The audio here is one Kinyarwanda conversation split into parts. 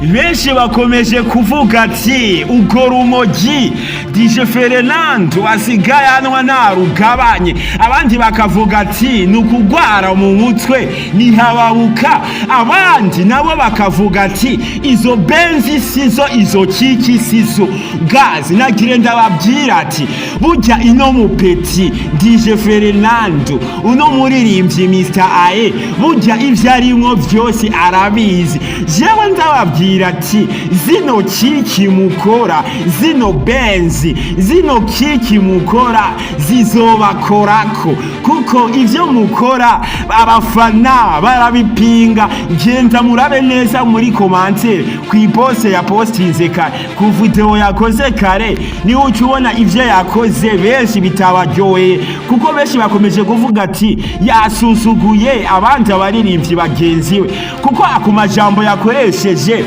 benshi bakomeje kuvuga ati ugo rumogi djFrenand wasigaye anwa narugabanye, abandi bakavuga ati nukugwara mu mutwe nihababuka, abandi nabo bakavuga ati izo benzi sizo, izo kiki sizo. Gazi nagire ndababwira ati burya ino mupeti djFrenand uno muririmbyi Mr Aye burya ivyo arimwo vyose arabizi. Jewe ndababwira ati zino kiki mukora, zino benzi, zino kiki mukora zizobakorako, kuko ivyo mukora abafana barabipinga. Genda murabe neza muri commentaire kw'ipose ya postinze kare ku video yakoze kare, ni ucubona ivyo yakoze benshi bitabaryoheye, kuko benshi bakomeje kuvuga ati yasusuguye abandi abaririmbyi bagenzi we, kuko akumajambo yakoresheje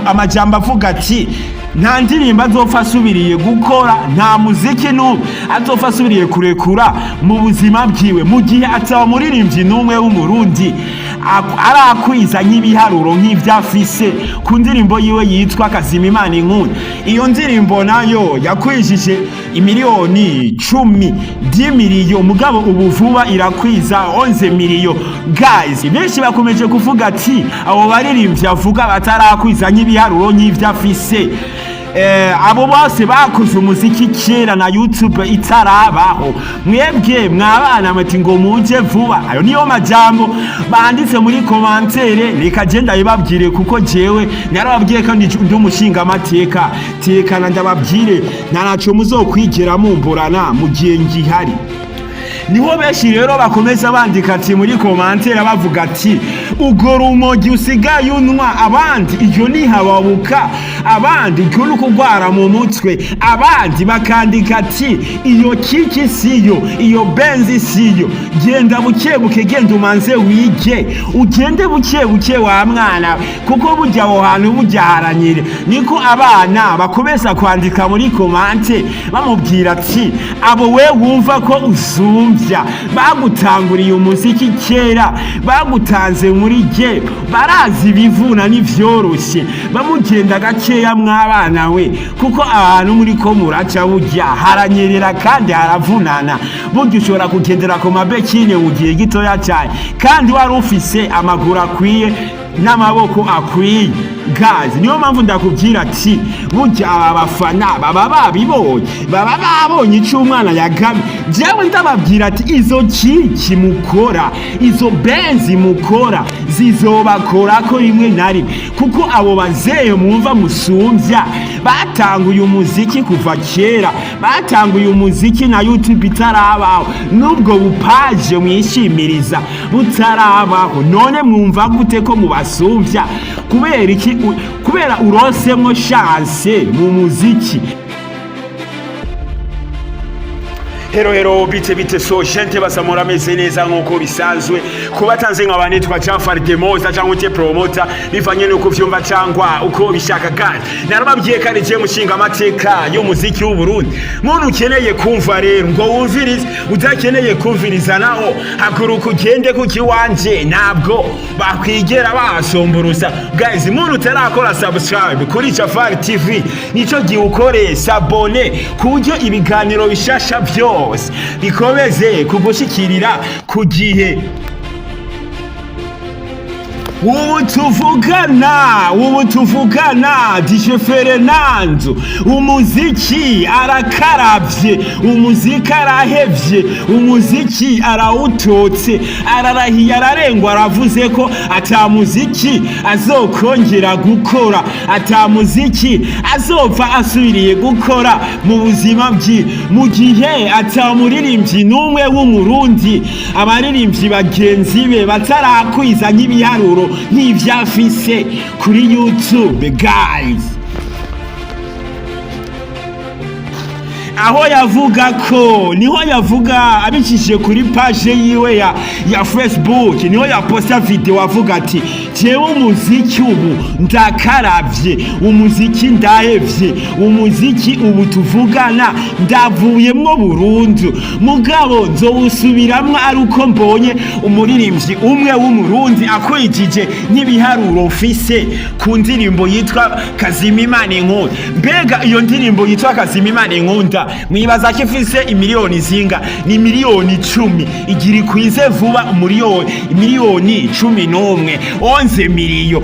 amajambo avuga ati nta ndirimbo azopfa asubiriye gukora, nta muziki n'umwe azopfa asubiriye kurekura mu buzima bwiwe, mu gihe ataba muririmbyi n'umwe w'umurundi arakwiza nk'ibiharuro nk'ivyafise ku ndirimbo yiwe yitwa Kazima Imana Inkunda. Iyo ndirimbo nayo yakwijije imiliyoni 10 miliyo, mugabo ubu vuba irakwiza 11 miliyo. Guys, benshi bakomeje kuvuga ati abo baririmbyi avuga batarakwiza nk'ibiharuro nk'ivyafise. Abo bose bakoze umuziki kera na YouTube itarabaho, mwebwe mwabana mati ngo muje vuba. Ayo niyo majambo banditse muri commentaire, reka genda yibabwire kuko jewe narababwiye kandi ndi umushinga amateka tekana ndababwire naraco muzokwigera mumburana mu gihe ngihari. Niho benshi rero bakomeza bandika ati muri commentaire bavuga ati ugo rumogi usigaye unwa, abandi iyo nihababuka, abandi iyo nukugwara mu mutwe, abandi bakandika ati iyo kiki siyo, iyo benzi siyo. Genda bukebuke, genda umanze wige, ugende bukebuke wa mwana, kuko burya aho hantu burya haranyire. Niko abana bakomeza kwandika muri commentaire bamubwira ati abo we wumva ko uzumva bagutanguriye umuziki kera, bagutanze muri je, barazi ibivuna n'ivyoroshye, bamugenda gakeya mwabana we, kuko abantu muri ko muraca burya haranyerera kandi haravunana. Burya ushobora kugendera ku mabekine mu gihe gitoya cyane kandi wari ufise amaguru akwiye n'amaboko akwiye. Gazi niyo mpamvu ndakubwira ati burya aba bafana baba babibonye, baba babonye icyo umwana yagamye. Jewe ndababwira ati izo kiki mukora, izo benzi mukora zizobakorako rimwe na rimwe, kuko abo bazeye mwumva musumbya batanguye umuziki kuva kera, batanguye umuziki na YouTube itarabaho, nubwo bupaje mwishimiriza butarabaho. None mwumva gute ko mubasumbya? Kubera iki? Kubera urosemwo chance mu muziki. Hero bite so gente basamura meze neza nkuko bisanzwe, kubatanze nk'abanitwa Jafar Demoza cyangwa uti promoter bivanye nuko vyumva cyangwa uko bishaka. Kandi narababwiye kandi je mushinga amateka y'umuziki w'u Burundi, muntu ukeneye kumva rero ngo wumvirize, udakeneye kumviriza naho haguruka ugende ku kiwanje, ntabwo bakwigera basomburusa. Guys, muntu utarakora subscribe kuri Jafar TV nico giukore s'abone kuburyo ibiganiro bishasha byo bikomeze kugushikirira ku gihe. Ubu tuvugana djFrenand, umuziki arakaravye, umuziki arahevye, umuziki arawutotse, ararahiye ararengwa, aravuze ko atamuziki azokongera gukora, atamuziki azopfa asubiriye gukora mu buzima bwi, mu gihe atamuririmbyi n'umwe w'umurundi abaririmbyi bagenzi be batarakwiza nk'ibiharuro nk'ivyafise kuri YouTube. Guys, aho yavuga ko niho yavuga abicishije kuri page yiwe ya Facebook, niho yaposta video avuga ati jewe umuziki ubu ndakaravye, umuziki ndahevye, umuziki ubu tuvugana ndavuyemwo burundu, mugabo nzowusubiramwo ari uko mbonye umuririmbyi umwe w'umurundi akwijije n'ibiharuro mfise ku ndirimbo yitwa Kazima Imana Inkunda. Mbega iyo ndirimbo yitwa Kazima Imana Inkunda mwibaza ko ifise imiliyoni zinga? Ni miliyoni 10, igira kwize vuba miliyoni 11, 11 miliyo.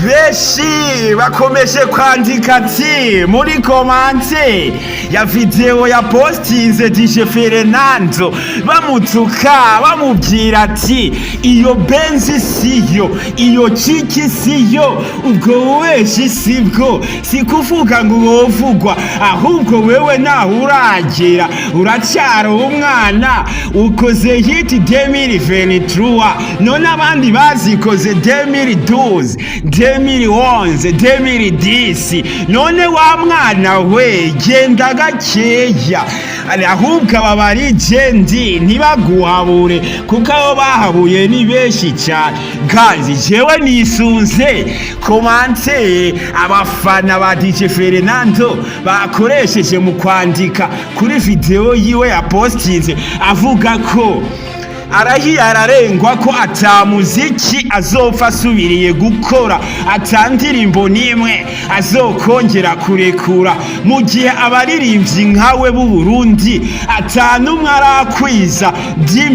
Beshi bakomeje kwandika ati muri komante ya video ya postinze djFrenand bamutuka bamubwira ati iyo benzi siyo, iyo ciki siyo, ubwo weshi sibwo, sikuvuga ngo wovugwa, ahubwo wewe naho uragera uracyara umwana, ukoze hit 2023 none abandi bazikoze 2012 2011 2010, none wa mwana we genda gakeya, ahubwo aba bari jendi ntibaguhabure kuko abo bahabuye ni benshi cyane. Guys, jewe nisunze komante abafana ba djFrenand bakoresheje mu kwandika kuri video yiwe ya postinze avuga ko arahiye ararengwa ko atamuziki azopfa asubiriye gukora, atandirimbo nimwe azokongera kurekura, mu gihe abaririmbyi nkawe b'u Burundi atanumwe arakwiza 10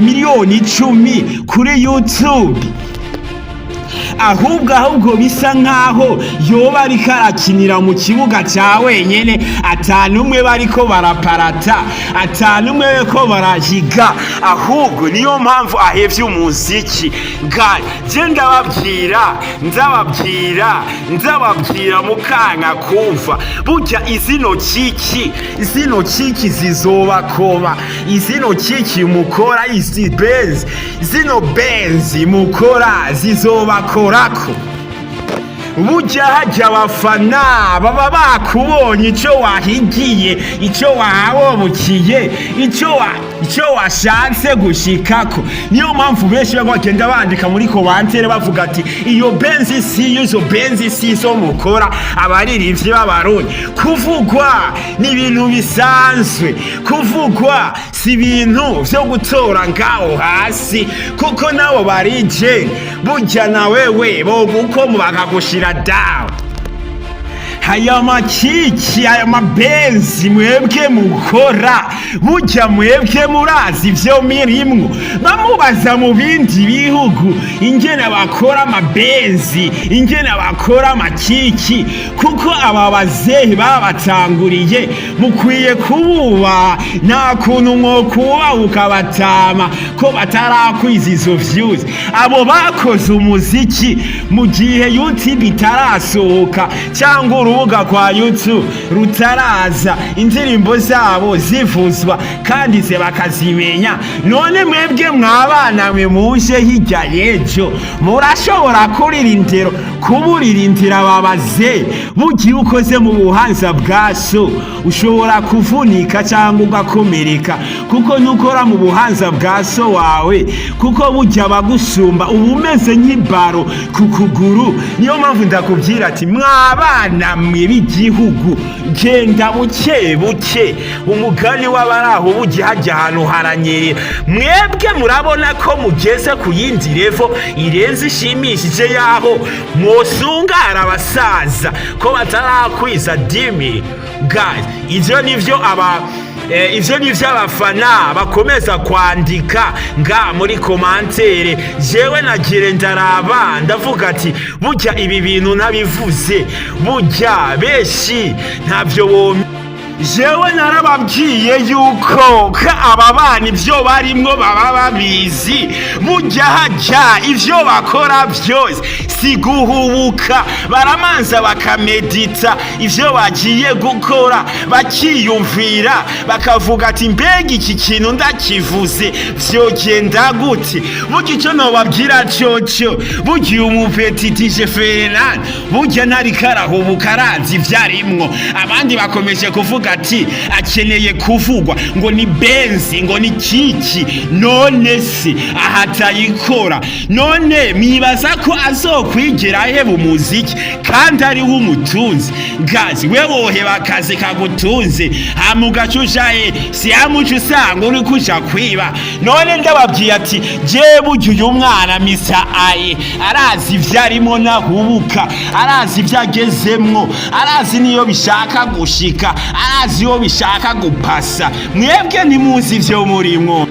miliyoni 10 kuri YouTube. ahubwo bisa nkaho yoba ariko arakinira mu kibuga cya wenyene, atanumwe bariko baraparata, atanumwe ko barahiga, ahubwo niyo mpamvu ahevye umuziki. Guys, je ndababwira mukanga kumva, burya izino kiki zizobakoma, izino kiki mukora zino benzi mukora zizobakorako. Burya hajya abafana baba bakubonye icyo wahigiye, icyo wahawobukiye, icyo washatse gushikako. Niyo mpamvu benshi bagenda bandika muri komantere bavuga ati iyo benzi siyo, izo benzi sizo mukora abaririmbyi b'abarundi. Kuvugwa ni ibintu bisanzwe, kuvugwa si ibintu byo gutora ngaho hasi, kuko nabo barije burya na wewe boguko bakagushira down. Haya makiki, aya mabenzi mwebwe mukora, burya mwebwe murazi ivyo mirimwo. Bamubaza mu bindi bihugu ingene bakora amabenzi, ingene bakora makiki, kuko aba bazehe babatanguriye mukwiye kububa, nta kuntu mwokuba ukabatama ko batarakwiza izo views. Abo bakoze umuziki mu gihe YouTube itarasohoka cyangwa urubuga kwa YouTube rutaraza, indirimbo zabo zivuzwa kandi ze bakazimenya. None mwebwe mwabana mwe muje hirya yejo murashobora kuburirindira babaze. Bugiye ukoze mu buhanza bwaso ushobora kuvunika cyangwa ugakomereka, kuko nukora mu buhanza bwaso wawe, kuko burya bagusumba uba umeze nk'ibaro ku kuguru. Niyo mpamvu ndakubwira ati mwabana mwe b'igihugu genda buke buke, umugani w'abaraho burya hajya ahantu haranyerera. Mwebwe murabona ko mugeze ku yindi level irenze ishimishije yaho mwosungara abasaza ko batarakwiza 10. Guys, ivyo nivyo abafana bakomeza kwandika nga muri komantere. Jewe nagire ndaraba ndavuga ati burya ibi bintu nabivuze, burya beshi ntavyo jewe narababwiye yuko aba bana ivyo barimwo baba babizi, burya harya ivyo bakora vyose si guhubuka, baramanza bakamedita ivyo bagiye gukora, bakiyumvira bakavuga ati mbega iki kintu ndakivuze vyogenda gute. Burya ico nobabwira coco, burya umupeti djFrenand burya ntariko arahubuka arazi ivyarimwo. Abandi bakomeje kuvuga ati akeneye kuvugwa ngo ni benzi ngo ni kiki, none se ahatayikora, none mwibaza ko azokwigera aheba umuziki kandi ari w'umutunzi? Gazi we woheba akazi kagutunze hama ugacujahe si hamuca usanga uri kuja kwiba? None ndababwiye ati je burya uyu mwana misa aye arazi ivyarimo nahubuka, arazi ivyagezemwo, arazi niyo bishaka gushika, arazi iyo bishaka gupasa. Mwebwe ntimuzi ivyo murimwo.